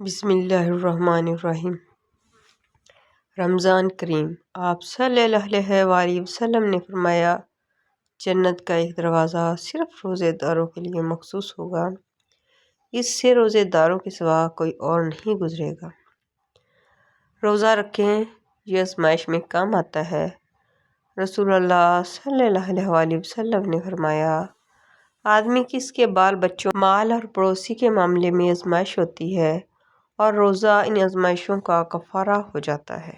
بسم اللہ الرحمن الرحیم۔ رمضان کریم آپ صلی اللہ علیہ وآلہ وسلم نے فرمایا، جنت کا ایک دروازہ صرف روزے داروں کے لیے مخصوص ہوگا، اس سے روزے داروں کے سوا کوئی اور نہیں گزرے گا۔ روزہ رکھیں، یہ آزمائش میں کام آتا ہے۔ رسول اللہ صلی اللہ علیہ وآلہ وسلم نے فرمایا، آدمی کی اس کے بال بچوں، مال اور پڑوسی کے معاملے میں آزمائش ہوتی ہے اور روزہ ان آزمائشوں کا کفارہ ہو جاتا ہے۔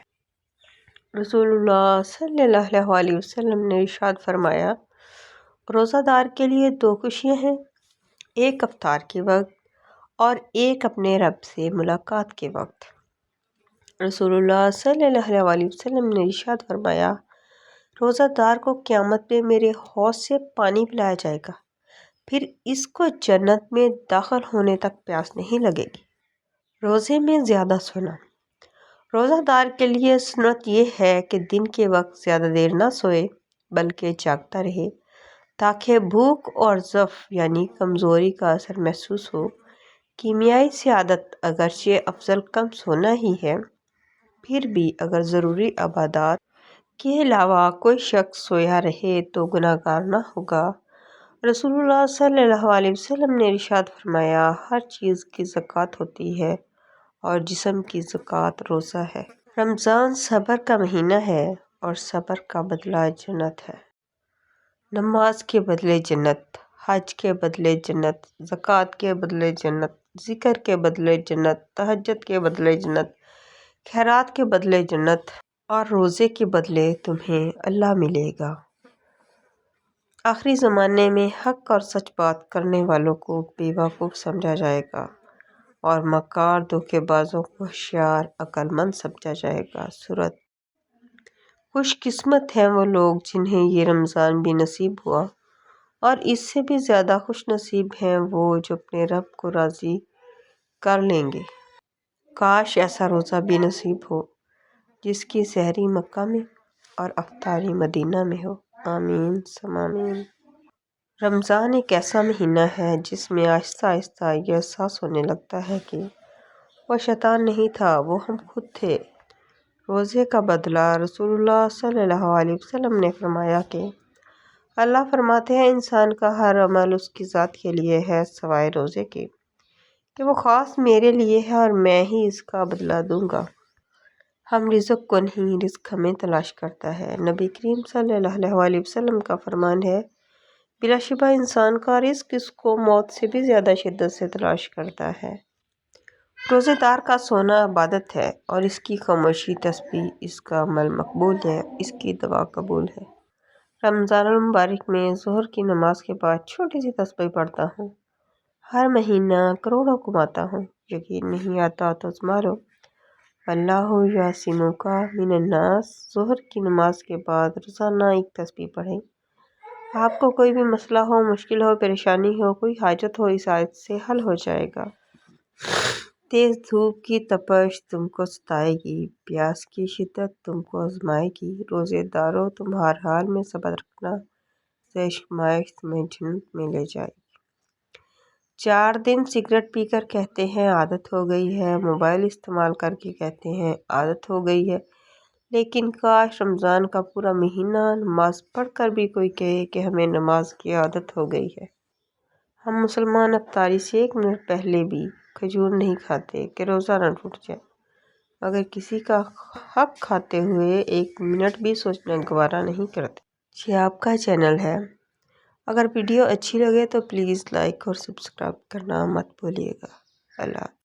رسول اللہ صلی اللہ علیہ وآلہ وسلم نے ارشاد فرمایا، روزہ دار کے لیے دو خوشیاں ہیں، ایک افطار کے وقت اور ایک اپنے رب سے ملاقات کے وقت۔ رسول اللہ صلی اللہ علیہ وآلہ وسلم نے ارشاد فرمایا، روزہ دار کو قیامت میں میرے حوض سے پانی پلایا جائے گا، پھر اس کو جنت میں داخل ہونے تک پیاس نہیں لگے گی۔ روزے میں زیادہ سونا۔ روزہ دار کے لیے سنت یہ ہے کہ دن کے وقت زیادہ دیر نہ سوئے بلکہ جاگتا رہے، تاکہ بھوک اور ضعف یعنی کمزوری کا اثر محسوس ہو۔ کیمیائی سے عادت اگرچہ افضل کم سونا ہی ہے، پھر بھی اگر ضروری عبادات کے علاوہ کوئی شخص سویا رہے تو گناہ گار نہ ہوگا۔ رسول اللہ صلی اللہ علیہ وسلم نے ارشاد فرمایا، ہر چیز کی زکوٰۃ ہوتی ہے اور جسم کی زکوٰۃ روزہ ہے۔ رمضان صبر کا مہینہ ہے اور صبر کا بدلہ جنت ہے۔ نماز کے بدلے جنت، حج کے بدلے جنت، زکوٰۃ کے بدلے جنت، ذکر کے بدلے جنت، تہجد کے بدلے جنت، خیرات کے بدلے جنت اور روزے کے بدلے تمہیں اللہ ملے گا۔ آخری زمانے میں حق اور سچ بات کرنے والوں کو بے وقوف سمجھا جائے گا اور مکار دھوکے بازوں کو ہوشیار عقل مند سمجھا جائے گا۔ سورۃ۔ خوش قسمت ہیں وہ لوگ جنہیں یہ رمضان بھی نصیب ہوا، اور اس سے بھی زیادہ خوش نصیب ہیں وہ جو اپنے رب کو راضی کر لیں گے۔ کاش ایسا روزہ بھی نصیب ہو جس کی سحری مکہ میں اور افطاری مدینہ میں ہو۔ آمین ثم آمین۔ رمضان ایک ایسا مہینہ ہے جس میں آہستہ آہستہ یہ احساس ہونے لگتا ہے کہ وہ شیطان نہیں تھا، وہ ہم خود تھے۔ روزے کا بدلہ۔ رسول اللہ صلی اللہ علیہ وسلم نے فرمایا کہ اللہ فرماتے ہیں، انسان کا ہر عمل اس کی ذات کے لیے ہے سوائے روزے کے، کہ وہ خاص میرے لیے ہے اور میں ہی اس کا بدلہ دوں گا۔ ہم رزق کو نہیں، رزق ہمیں تلاش کرتا ہے۔ نبی کریم صلی اللہ علیہ وآلہ وسلم کا فرمان ہے، بلا شبہ انسان کا رزق اس کو موت سے بھی زیادہ شدت سے تلاش کرتا ہے۔ روزے دار کا سونا عبادت ہے اور اس کی خاموشی تسبیح، اس کا عمل مقبول ہے، اس کی دعا قبول ہے۔ رمضان المبارک میں ظہر کی نماز کے بعد چھوٹی سی تسبیح پڑھتا ہوں۔ ہر مہینہ کروڑوں کماتا ہوں، یقین نہیں آتا تو آزما لو۔ اللہ یعصمک من الناس۔ ظہر کی نماز کے بعد روزانہ ایک تسبیح پڑھیں۔ آپ کو کوئی بھی مسئلہ ہو، مشکل ہو، پریشانی ہو، کوئی حاجت ہو، اس آیت سے حل ہو جائے گا۔ تیز دھوپ کی تپش تم کو ستائے گی، پیاس کی شدت تم کو آزمائے گی، روزے دارو تم ہر حال میں صبر رکھنا، آزمائش تمہیں جنت میں لے جائے گی۔ 4 دن سگریٹ پی کر کہتے ہیں عادت ہو گئی ہے، موبائل استعمال کر کے کہتے ہیں عادت ہو گئی ہے، لیکن کاش رمضان کا پورا مہینہ نماز پڑھ کر بھی کوئی کہے کہ ہمیں نماز کی عادت ہو گئی ہے۔ ہم مسلمان افطاری سے 1 منٹ پہلے بھی کھجور نہیں کھاتے کہ روزہ نہ ٹوٹ جائے، مگر کسی کا حق کھاتے ہوئے 1 منٹ بھی سوچنا گوارا نہیں کرتے۔ یہ آپ کا چینل ہے، اگر ویڈیو اچھی لگے تو پلیز لائک اور سبسکرائب کرنا مت بھولیے گا۔ اللہ